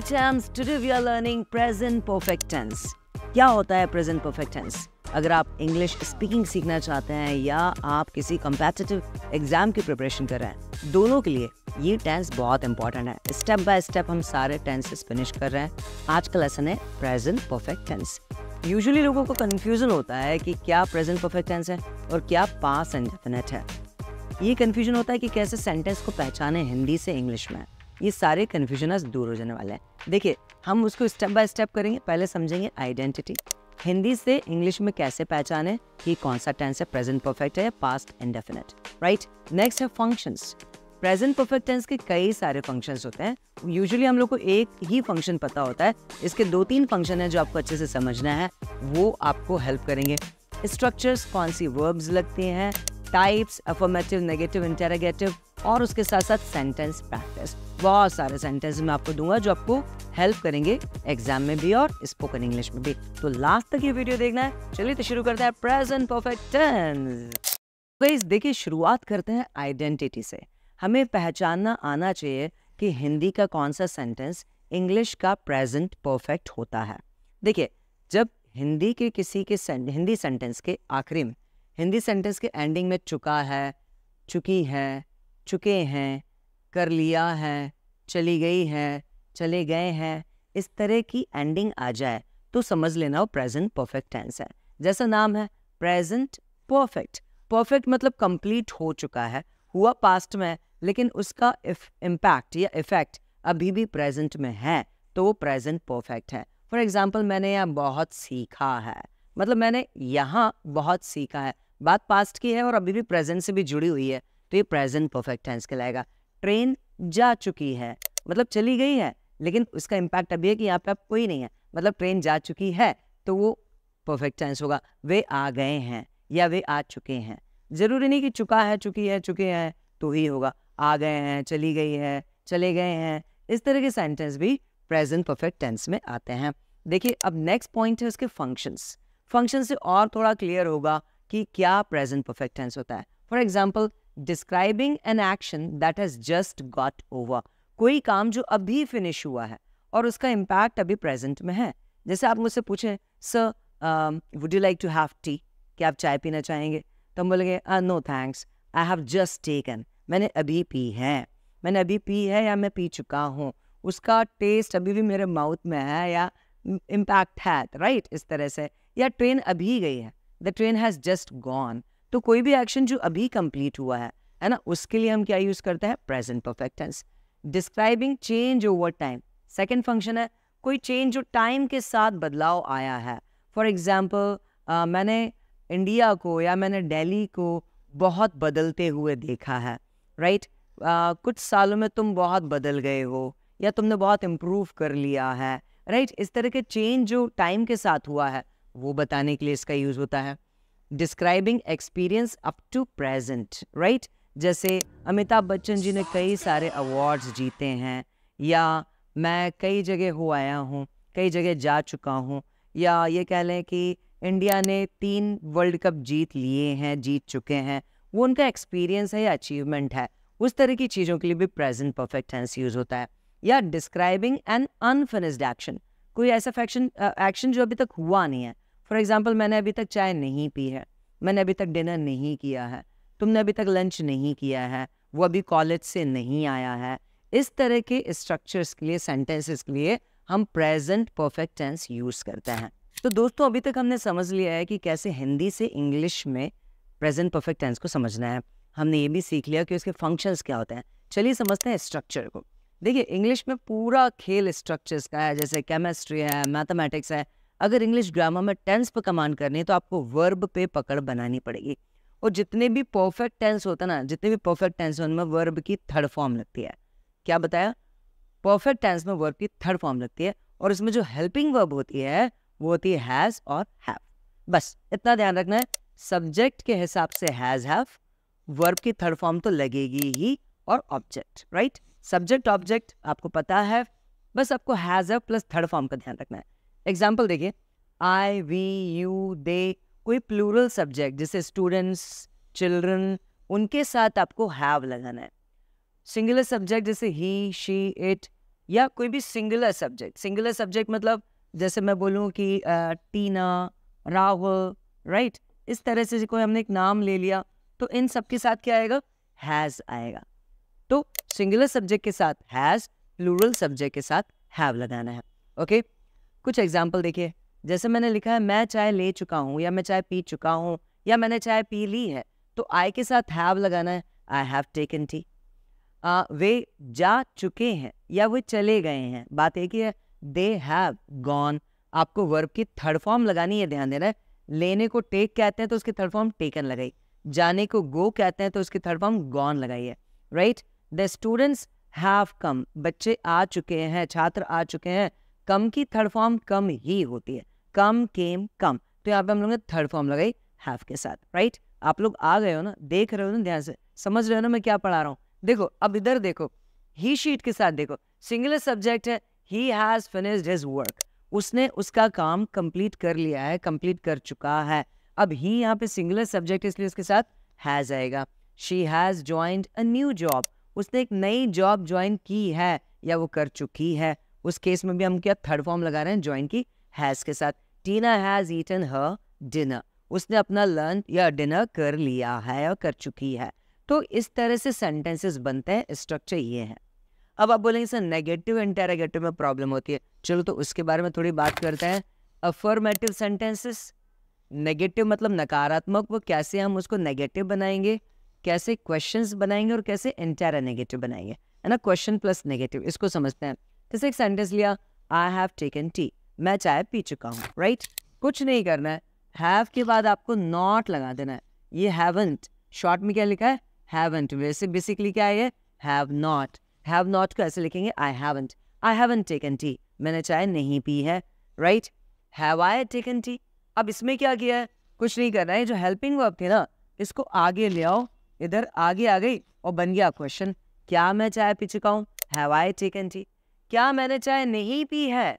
chams, today we are learning present perfect tense. क्या होता है present perfect tense? अगर आप इंग्लिश स्पीकिंग सीखना चाहते हैं या आप किसी कम्पिटिटिव एग्जाम की प्रिपरेशन कर रहे हैं, दोनों के लिए ये टेंस बहुत इंपॉर्टेंट है। स्टेप बाय स्टेप हम सारे टेंसेस फिनिश कर रहे हैं। आज का लेसन है प्रेजेंट परफेक्ट टेंस। यूजुअली लोगों को कंफ्यूजन होता है कि क्या प्रेजेंट परफेक्ट टेंस है और क्या पास्ट इंडेफिनिट है। ये कंफ्यूजन होता है कि कैसे सेंटेंस को पहचाने हिंदी से इंग्लिश में। ये सारे कंफ्यूजन आज दूर हो जाने वाले हैं। देखिए, हम उसको स्टेप बाय स्टेप करेंगे। पहले समझेंगे आइडेंटिटी, हिंदी से इंग्लिश में कैसे पहचाने कि कौन सा टेंस है, प्रेजेंट परफेक्ट है या पास्ट इंडेफिनिट, राइट। नेक्स्ट है फंक्शंस। प्रेजेंट परफेक्ट टेंस के कई सारे फंक्शंस होते हैं। यूजुअली हम लोग को एक ही फंक्शन पता होता है, इसके 2-3 फंक्शन है जो आपको अच्छे से समझना है, वो आपको हेल्प करेंगे। स्ट्रक्चर्स, कौन सी वर्ब्स लगती हैं, टाइप्स, अफर्मेटिव, नेगेटिव, इंटरोगेटिव, और उसके साथ साथ सेंटेंस प्रैक्टिस। बहुत सारे सेंटेंस मैं आपको दूंगा जो आपको हेल्प करेंगे एग्जाम में भी और स्पोकन इंग्लिश में भी। तो लास्ट तक ये वीडियो देखना है। चलिए तो शुरू करते हैं प्रेजेंट परफेक्ट टेंस। गाइस देखिए, शुरुआत करते हैं आइडेंटिटी से। हमें पहचानना आना चाहिए कि हिंदी का कौन सा सेंटेंस इंग्लिश का प्रेजेंट परफेक्ट होता है। देखिए, जब हिंदी के किसी के हिंदी सेंटेंस के आखिरी में, हिंदी सेंटेंस के एंडिंग में चुका है, चुकी है, चुके हैं, कर लिया है, चली गई है, चले गए हैं, इस तरह की एंडिंग आ जाए तो समझ लेना वो प्रेजेंट परफेक्ट टेंस है। जैसा नाम है प्रेजेंट परफेक्ट। परफेक्ट मतलब कंप्लीट हो चुका है, हुआ पास्ट में, लेकिन उसका इम्पैक्ट या इफेक्ट अभी भी प्रेजेंट में है, तो वो प्रेजेंट परफेक्ट है। फॉर एग्जाम्पल, मैंने यहाँ बहुत सीखा है, मतलब मैंने यहाँ बहुत सीखा है, बात पास्ट की है और अभी भी प्रेजेंट से भी जुड़ी हुई है, तो ये प्रेजेंट परफेक्ट टेंस कहलाएगा। ट्रेन जा चुकी है, मतलब चली गई है, लेकिन उसका इम्पैक्ट अभी है कि यहाँ पे अब कोई नहीं है, मतलब ट्रेन जा चुकी है, तो वो परफेक्ट टेंस होगा। वे आ गए हैं या वे आ चुके हैं, जरूरी नहीं कि चुका है, चुकी है, चुके हैं तो ही होगा। आ गए हैं, चली गई है, चले गए हैं, इस तरह के सेंटेंस भी प्रेजेंट परफेक्ट टेंस में आते हैं। देखिए, अब नेक्स्ट पॉइंट है उसके फंक्शंस। फंक्शन से और थोड़ा क्लियर होगा कि क्या प्रेजेंट परफेक्ट टेंस होता है। For example, describing an action that has just got over. कोई काम जो अभी फिनिश हुआ है और उसका इम्पैक्ट अभी प्रेजेंट में है। जैसे आप मुझसे पूछें, sir would you like to have tea, क्या आप चाय पीना चाहेंगे, तो हम बोलेंगे no thanks, I have just taken, मैंने अभी पी है, मैंने अभी पी है या मैं पी चुका हूँ, उसका टेस्ट अभी भी मेरे माउथ में है या इम्पैक्ट है, राइट, इस तरह से। या ट्रेन अभी गई है, the train has just gone. तो कोई भी एक्शन जो अभी कंप्लीट हुआ है ना, उसके लिए हम क्या यूज़ करते हैं, present perfect tense. Describing change over time, second function है, कोई चेंज जो टाइम के साथ बदलाव आया है। फॉर एग्जाम्पल, मैंने इंडिया को या मैंने दिल्ली को बहुत बदलते हुए देखा है, राइट। कुछ सालों में तुम बहुत बदल गए हो या तुमने बहुत इम्प्रूव कर लिया है, राइट। इस तरह के चेंज जो टाइम के साथ हुआ है वो बताने के लिए इसका यूज़ होता है। Describing experience up to present, right. जैसे अमिताभ बच्चन जी ने कई सारे अवार्ड्स जीते हैं, या मैं कई जगह हो आया हूँ, कई जगह जा चुका हूँ, या ये कह लें कि इंडिया ने 3 वर्ल्ड कप जीत लिए हैं, जीत चुके हैं, वो उनका एक्सपीरियंस है या अचीवमेंट है। उस तरह की चीज़ों के लिए भी प्रेजेंट परफेक्ट टेंस यूज़ होता है। या डिस्क्राइबिंग एन अनफिनिश्ड एक्शन, कोई ऐसा एक्शन जो अभी तक हुआ नहीं है। फॉर एग्जाम्पल, मैंने अभी तक चाय नहीं पी है, मैंने अभी तक डिनर नहीं किया है, तुमने अभी तक लंच नहीं किया है, वो अभी कॉलेज से नहीं आया है। इस तरह के स्ट्रक्चर्स के लिए, सेंटेंसेस के लिए हम प्रेजेंट परफेक्ट टेंस यूज़ करते हैं। तो दोस्तों, अभी तक हमने समझ लिया है कि कैसे हिंदी से इंग्लिश में प्रेजेंट परफेक्ट टेंस को समझना है। हमने ये भी सीख लिया कि उसके फंक्शंस क्या होते हैं। चलिए समझते हैं स्ट्रक्चर को। देखिए, इंग्लिश में पूरा खेल स्ट्रक्चर्स का है, जैसे केमिस्ट्री है, मैथमेटिक्स है। अगर इंग्लिश ग्रामर में टेंस पर कमांड करनी है तो आपको वर्ब पे पकड़ बनानी पड़ेगी। और जितने भी परफेक्ट टेंस होता है ना, जितने भी परफेक्ट टेंस उनमें वर्ब की थर्ड फॉर्म लगती है। क्या बताया? परफेक्ट टेंस में वर्ब की थर्ड फॉर्म लगती है, और इसमें जो हेल्पिंग वर्ब होती है वो होती है हैज़ और हैव। बस इतना ध्यान रखना है, सब्जेक्ट के हिसाब से हैज़ हैव, वर्ब की थर्ड फॉर्म तो लगेगी ही, और ऑब्जेक्ट, राइट। सब्जेक्ट ऑब्जेक्ट आपको पता है, बस आपको has have plus third form का ध्यान रखना है। एग्जाम्पल देखिए, आई, वी, यू, दे, कोई प्लूरल सब्जेक्ट जैसे स्टूडेंट्स, चिल्ड्रन, उनके साथ आपको हैव लगाना है। सिंगुलर सब्जेक्ट जैसे ही, शी, इट, या कोई भी सिंगुलर सब्जेक्ट मतलब जैसे मैं बोलूँ कि टीना, राहुल, राइट, इस तरह से कोई हमने एक नाम ले लिया तो इन सब के साथ क्या आएगा, हैज़ आएगा। तो सिंगुलर सब्जेक्ट के साथ हैज़, प्लूरल सब्जेक्ट के साथ हैव लगाना है। ओके, कुछ एग्जाम्पल देखिए, जैसे मैंने लिखा है मैं चाय ले चुका हूँ, या मैं चाय पी चुका हूँ, या मैंने चाय पी ली है, तो आई के साथ हैव लगाना है, आई हैव टेकन टी। वे जा चुके हैं या वे चले गए हैं, बात एक ही है, दे हैव गॉन। आपको वर्ब की थर्ड फॉर्म लगानी है, ध्यान देना है। लेने को टेक कहते हैं तो उसकी थर्ड फॉर्म टेकन लगाई, जाने को गो कहते हैं तो उसकी थर्ड फॉर्म गॉन लगाइए, right. The students have come, बच्चे आ चुके हैं, छात्र आ चुके हैं, कम की थर्ड फॉर्म कम ही होती है, कम, केम, कम, तो यहाँ पे हम लोग ने थर्ड फॉर्म लगाई हैव के साथ, राइट। आप लोग आ गए हो ना, देख रहे हो ना, ध्यान से समझ रहे हो ना मैं क्या पढ़ा रहा हूँ। देखो अब इधर देखो, ही शीट के साथ देखो, सिंगुलर सब्जेक्ट है, he has finished his work, उसने उसका काम कंप्लीट कर लिया है, कंप्लीट कर चुका है। अब ही यहाँ पे सिंगुलर सब्जेक्ट इसलिए उसके साथ हैज आएगा। She has joined a new job, उसने एक नई जॉब ज्वाइन की है या वो कर चुकी है, उस केस में भी हम क्या थर्ड फॉर्म लगा रहे हैं, ज्वाइन की हैज के साथ। टीना हैज ईटन हर डिनर, उसने अपना लंच या डिनर कर लिया है और कर चुकी है। तो इस तरह से सेंटेंसेस बनते हैं, स्ट्रक्चर ये है। अब आप बोलेंगे सर नेगेटिव इंटरोगेटिव में प्रॉब्लम होती है, चलो तो उसके बारे में थोड़ी बात करते हैं। अफर्मेटिव सेंटेंसेस, नेगेटिव मतलब नकारात्मक, वो कैसे हम उसको नेगेटिव बनाएंगे, कैसे क्वेश्चंस बनाएंगे और कैसे इंटरोगेटिव बनाएंगे, है ना, क्वेश्चन प्लस नेगेटिव, इसको समझते हैं। जैसे एक सेंटेंस लिया, आई हैव टेकन टी, मैं चाय पी चुका हूँ, राइट। कुछ नहीं करना है, हैव के बाद आपको नॉट लगा देना है। ये हैवंट, शॉर्ट में क्या लिखा है, हैवंट, वैसे बेसिकली क्या है, हैव नॉट। हैव नॉट को ऐसे लिखेंगे, आई हैवंट टेकन टी, मैंने चाय नहीं पी है, right. Have I taken T, अब इसमें क्या किया है, कुछ नहीं करना है, जो हेल्पिंग वर्ब थी ना इसको आगे ले आओ, इधर आगे आ गई और बन गया क्वेश्चन। क्या मैं चाय पी चुका हूँ, हैव आई टेकन टी। क्या मैंने चाय नहीं पी है,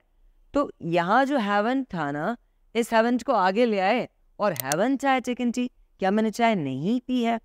तो यहाँ जो हैवंट था ना, इस हैवंट को आगे ले आए और हैवंट चाय टेकन टी, क्या मैंने चाय नहीं पी है।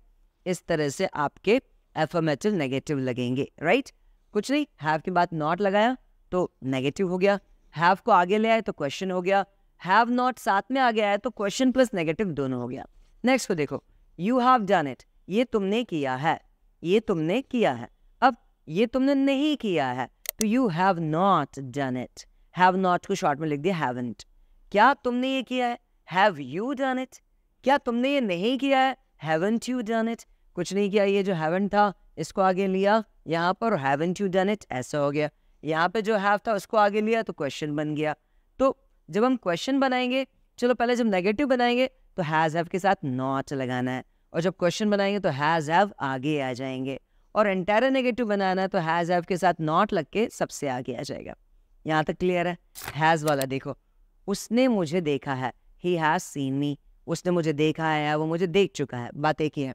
इस तरह से आपके एफर्मेटिव नेगेटिव लगेंगे, राइट। कुछ नहीं, हैव के बाद नॉट लगाया तो नेगेटिव हो गया, हैव को आगे ले आए तो क्वेश्चन हो गया, हैव नॉट साथ में आ गया है तो क्वेश्चन प्लस नेगेटिव दोनों हो गया। नेक्स्ट को देखो, यू हैव डन इट, ये तुमने किया है, ये तुमने किया है। अब ये तुमने नहीं किया है तो you have not done it, have not को शॉर्ट में लिख दिया हैवंट। क्या तुमने ये किया है, हैव यू डन इट। क्या तुमने ये नहीं किया है, हैवंट यू डन इट। कुछ नहीं किया, ये जो हैवंट था इसको आगे लिया यहाँ पर, हैवंट यू डन इट ऐसा हो गया। यहाँ पे जो हैव था उसको आगे लिया तो क्वेश्चन बन गया। तो जब हम क्वेश्चन बनाएंगे, चलो पहले जब नेगेटिव बनाएंगे तो हैज हैव के साथ नॉट लगाना है, और जब क्वेश्चन बनाएंगे तो हैज हैव आगे आ जाएंगे, और एंटायर नेगेटिव बनाना है तो हैज हैव के साथ नॉट लग के सबसे आगे आ जाएगा। यहाँ तक क्लियर है। हैज वाला देखो, उसने मुझे देखा है, ही हैज सीन मी, उसने मुझे देखा है या वो मुझे देख चुका है, बात एक ही है।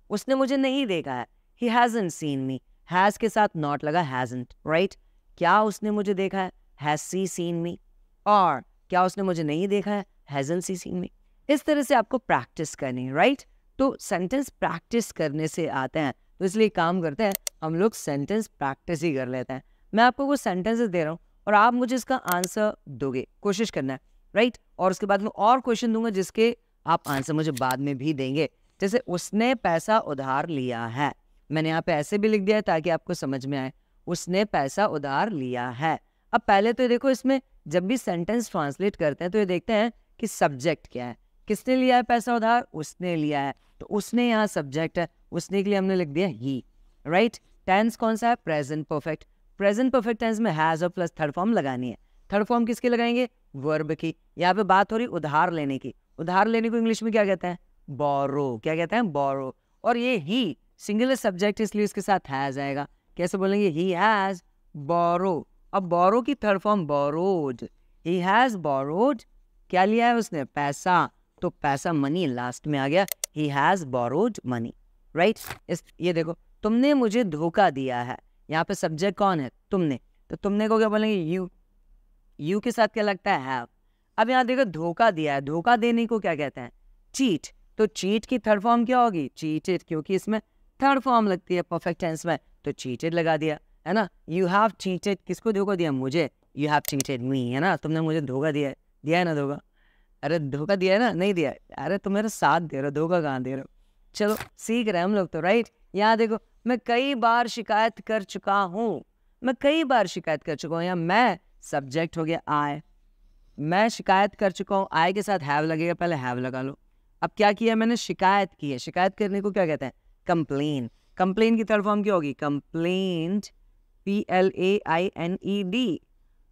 उसने मुझे नहीं देखा है, he hasn't scene me, has के साथ नॉट लगा, हैजंट, राइट। क्या उसने मुझे देखा है, हैज सी सीन मी, और क्या उसने मुझे नहीं देखा है, हैजंट सी सीन मी। इस तरह से आपको प्रैक्टिस करनी है, राइट। तो सेंटेंस प्रैक्टिस करने से आते हैं, तो इसलिए काम करते हैं हम लोग, सेंटेंस प्रैक्टिस ही कर लेते हैं। मैं आपको वो सेंटेंसेस दे रहा हूँ और आप मुझे इसका आंसर दोगे, कोशिश करना है, राइट। और उसके बाद में और क्वेश्चन दूंगा जिसके आप आंसर मुझे बाद में भी देंगे। जैसे उसने पैसा उधार लिया है, मैंने यहाँ पे ऐसे भी लिख दिया है ताकि आपको समझ में आए, उसने पैसा उधार लिया है। अब पहले तो देखो, इसमें जब भी सेंटेंस ट्रांसलेट करते हैं तो ये देखते हैं कि सब्जेक्ट क्या है, किसने लिया है पैसा उधार, उसने लिया है, तो उसने यहाँ सब्जेक्ट है, उसने के लिए हमने लिख दिया ही, राइट। टेंस कौन सा है, present perfect. Present perfect tense में हैज और प्लस थर्ड फॉर्म लगानी है। थर्ड फॉर्म किसकी लगाएंगे, वर्ब की। यहाँ पे बात हो रही उधार लेने की, उधार लेने को इंग्लिश में क्या कहते हैं, बोरो, क्या कहते हैं, बोरो। और ये ही सिंगुलर सब्जेक्ट इसलिए इसके साथ हैज आएगा। कैसे बोलेंगे, ही हैज बोरो। अब बोरो की third form borrowed, he has borrowed, क्या लिया है उसने, पैसा, तो पैसा मनी लास्ट में आ गया, he has borrowed money, right. ये देखो, तुमने मुझे धोखा दिया है, यहाँ पे सब्जेक्ट कौन है, तुमने, तो तुमने को क्या बोलेंगे, यू। यू के साथ क्या लगता है, हैव। अब यहाँ देखो, धोखा दिया है, धोखा देने को क्या कहते हैं, चीट। तो चीट की थर्ड फॉर्म क्या होगी, चीटेड, क्योंकि इसमें थर्ड फॉर्म लगती है परफेक्ट टेंस में, तो चीटेड लगा दिया। है ना, यू हैव चीटेड, किसको धोखा दिया? मुझे, यू हैव चीटेड मी, है ना, तुमने मुझे धोखा दिया है ना धोखा, अरे धोखा दिया है ना, नहीं दिया, अरे तुम मेरा साथ दे रहे हो, धोखा कहाँ दे रहे हो? चलो सीख रहे हैं हम लोग तो, राइट। यहाँ देखो, मैं कई बार शिकायत कर चुका हूँ, मैं कई बार शिकायत कर चुका हूँ, यहाँ मैं सब्जेक्ट हो गया आई, मैं शिकायत कर चुका हूँ, आई के साथ हैव लगेगा, पहले हैव लगा लो। अब क्या किया मैंने? शिकायत की है, शिकायत करने को क्या कहते हैं? कंप्लेन। कंप्लेन की थर्ड फॉर्म क्या होगी? Complaint, PLAINED,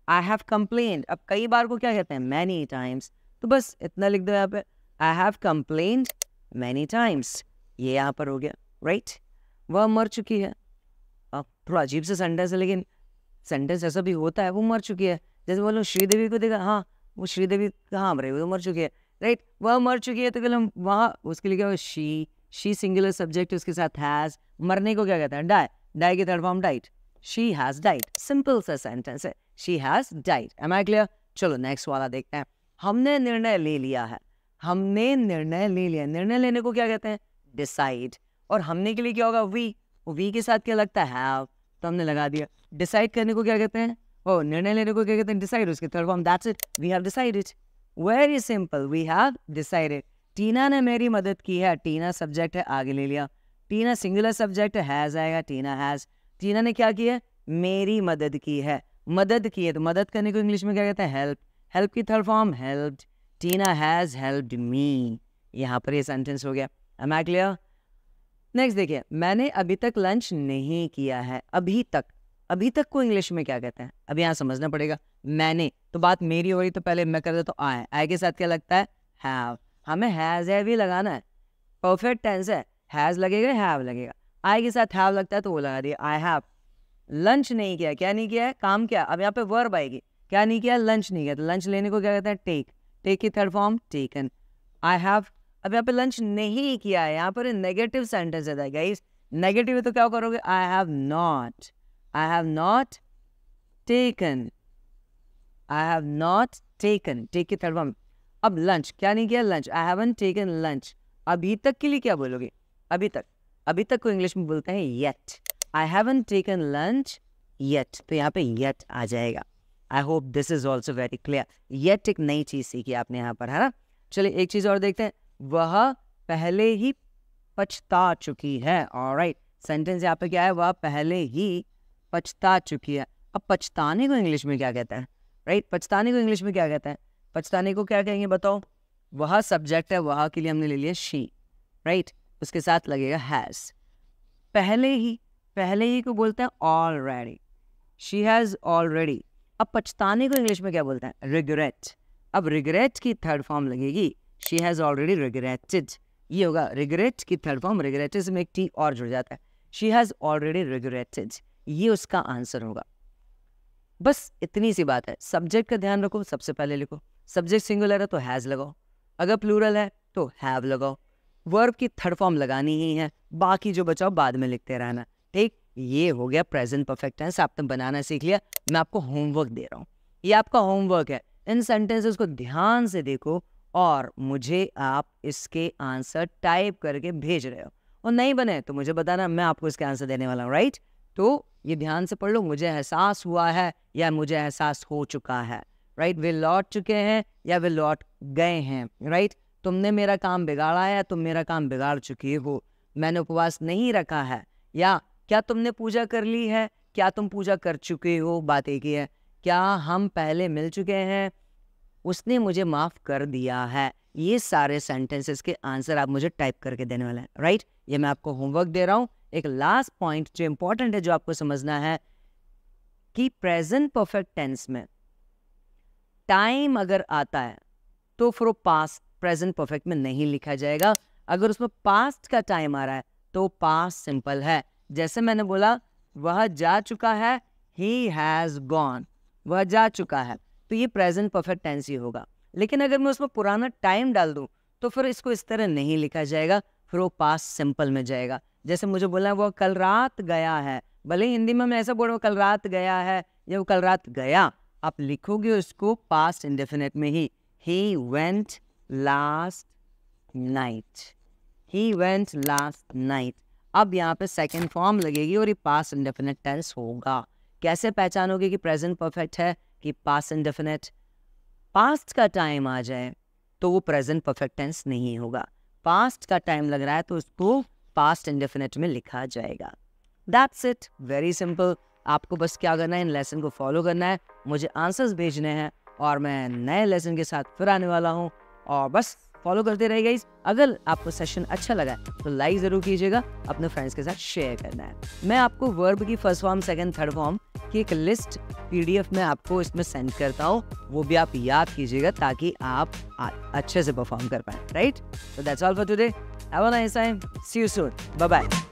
I have complained. अब कई बार को क्या कहते हैं? Many times. तो बस इतना लिख दो यहाँ पे, I have complained many times, ये यहाँ पर हो गया, राइट। वह मर चुकी है। अब थोड़ा अजीब से सेंटेंस है, लेकिन सेंटेंस ऐसा भी होता है, वो मर चुकी है। जैसे बोलो श्रीदेवी को देखा, हाँ वो श्रीदेवी कहाँ मरे, वो मर चुकी है, राइट। वह मर चुकी है, तो कल हम वहाँ उसके लिए क्या हो? शी सिंगुलर सब्जेक्ट, उसके साथ हैज। मरने को क्या कहते हैं? डाई। डाई की third form died, she has died. Simple सा सेंटेंस है, she has died. Am I clear? चलो नेक्स्ट वाला देखते हैं। हमने निर्णय ले लिया है, हमने निर्णय ले लिया। निर्णय लेने को क्या कहते हैं? डिसाइड। और हमने के लिए क्या होगा? वी के साथ क्या लगता है? हैव, तो हमने लगा दिया। डिसाइड करने को क्या कहते हैं? ओ, निर्णय लेने को क्या कहते हैं? डिसाइड। उसके third form, that's it, we have decided. Very simple, we have decided. Tina ने मेरी मदद की है, टीना सब्जेक्ट है, आगे ले लिया। टीना सिंगुलर सब्जेक्ट है, हैज आएगा, टीना हैज। टीना ने क्या किया? मेरी मदद की है, मदद की है, तो मदद करने को इंग्लिश में क्या कहते हैं? हेल्प। हेल्प की third form helped. Tina has helped me, यहाँ पर ये सेंटेंस हो गया। M I clear? नेक्स्ट देखिए, मैंने अभी तक लंच नहीं किया है। अभी तक, अभी तक को इंग्लिश में क्या कहते हैं? अब यहाँ समझना पड़ेगा। मैंने, तो बात मेरी हो रही, तो पहले मैं कर देता हूँ आई। आई के साथ क्या लगता है? हैव। हमें हैज है भी लगाना है, परफेक्ट टेंस है, हैज लगेगा, हैव लगेगा। आई के साथ हैव लगता है तो वो लगा दिया, आई हैव लंच नहीं किया। क्या नहीं किया है? काम किया। अब यहाँ पे वर्ब आएगी, क्या नहीं किया? लंच नहीं किया। तो लंच लेने को क्या कहते हैं? टेक। टेक की third form taken. I have, अब यहाँ पे लंच नहीं किया है, यहाँ पर नेगेटिव सेंटेंस है गाइस। नेगेटिव है तो क्या करोगे? I have not, I have not taken, I have not taken, take की थर्ड फॉर्म। अब लंच, क्या नहीं किया? Lunch, I haven't taken lunch. अभी तक के लिए क्या बोलोगे? अभी तक। अभी तक को इंग्लिश में बोलते हैं येट। आई हैवंट टेकन लंच येट, तो यहाँ पे येट आ जाएगा। I hope this is also very clear. Yet एक नई चीज सीखी आपने यहाँ पर, है ना। चलिए एक चीज और देखते हैं। वह पहले ही पछता चुकी है। ऑलराइट, सेंटेंस यहाँ पे क्या है? वह पहले ही पछता चुकी है। अब पछताने को इंग्लिश में क्या कहते हैं? राइट, पछताने को इंग्लिश में क्या कहते हैं? पछताने को क्या कहेंगे बताओ? वह सब्जेक्ट है, वह के लिए हमने ले लिया शी, राइट, उसके साथ लगेगा हैज। पहले ही को बोलते हैं ऑलरेडी, शी हैज ऑलरेडी। अब पछताने को इंग्लिश में क्या बोलते हैं? रिग्रेट। अब रिग्रेट की थर्ड फॉर्म लगेगी, शी हैज ऑलरेडी रिग्रेटेड, ये होगा रिग्रेट की थर्ड फॉर्म। रिग्रेटेड में एक टी और जुड़ जाता है, शी हैज ऑलरेडी रिग्रेटेड, ये उसका आंसर होगा। बस इतनी सी बात है। सब्जेक्ट का ध्यान रखो, सबसे पहले लिखो। सब्जेक्ट सिंगुलर है तो हैज लगाओ, अगर प्लूरल है तो हैव लगाओ। वर्ब की थर्ड फॉर्म लगानी ही है, बाकी जो बचाओ बाद में लिखते रहना, ठीक। ये हो गया प्रेजेंट परफेक्ट टेंस, आपने बनाना सीख लिया। मैं आपको होमवर्क दे रहा हूँ, ये आपका होमवर्क है। इन सेंटेंसेस को ध्यान से देखो और मुझे आप इसके आंसर टाइप करके भेज रहे हो, और नहीं बने तो मुझे बताना, मैं आपको इसके आंसर देने वाला हूँ, राइट। तो ये ध्यान से पढ़ लो, मुझे एहसास हुआ है या मुझे एहसास हो चुका है, राइट। वे लौट चुके हैं या वे लौट गए हैं, राइट। तुमने मेरा काम बिगाड़ा है या तुम मेरा काम बिगाड़ चुकी हो। मैंने उपवास नहीं रखा है, या क्या तुमने पूजा कर ली है, क्या तुम पूजा कर चुके हो, बात एक ही है। क्या हम पहले मिल चुके हैं, उसने मुझे माफ कर दिया है। ये सारे सेंटेंसेस के आंसर आप मुझे टाइप करके देने वाले हैं, राइट। ये मैं आपको होमवर्क दे रहा हूँ। एक लास्ट पॉइंट जो इंपॉर्टेंट है, जो आपको समझना है कि प्रेजेंट परफेक्ट टेंस में टाइम अगर आता है तो फिर वो पास्ट प्रेजेंट परफेक्ट में नहीं लिखा जाएगा। अगर उसमें पास्ट का टाइम आ रहा है तो पास्ट सिंपल है। जैसे मैंने बोला वह जा चुका है, ही हैज गॉन, वह जा चुका है, तो ये प्रेजेंट परफेक्ट टेंस ही होगा। लेकिन अगर मैं उसमें पुराना टाइम डाल दूं तो फिर इसको इस तरह नहीं लिखा जाएगा, फिर वो पास्ट सिंपल में जाएगा। जैसे मुझे बोला वो कल रात गया है, भले हिंदी में मैं ऐसा बोल रहा हूँ कल रात गया है या वो कल रात गया, आप लिखोगे उसको पास्ट इंडेफिनिट में ही। He went last night, he went last night. अब यहाँ पे सेकंड फॉर्म लगेगी और ये पास्ट इंडेफिनिट टेंस होगा। कैसे पहचानोगे कि प्रेजेंट परफेक्ट है कि पास्ट इंडेफिनिट? पास्ट का टाइम आ जाए तो वो प्रेजेंट परफेक्ट टेंस नहीं होगा। पास्ट का टाइम लग रहा है तो उसको पास्ट इंडेफिनिट में लिखा जाएगा। That's it, very simple. आपको बस क्या करना है, इन लेसन को फॉलो करना है, मुझे आंसर्स भेजने हैं और मैं नए लेसन के साथ फिर आने वाला हूँ। और बस फॉलो करते रहिए गाइस। अगर आपको सेशन अच्छा लगा तो लाइक ज़रूर कीजिएगा, अपने फ्रेंड्स के साथ शेयर करना है। मैं आपको वर्ब की first form, second, third form की एक लिस्ट PDF में आपको इसमें सेंड करता हूँ, वो भी आप याद कीजिएगा ताकि आप अच्छे से परफॉर्म कर पाएँ, right? So that's all for today. Have a nice time. See you soon. Bye bye.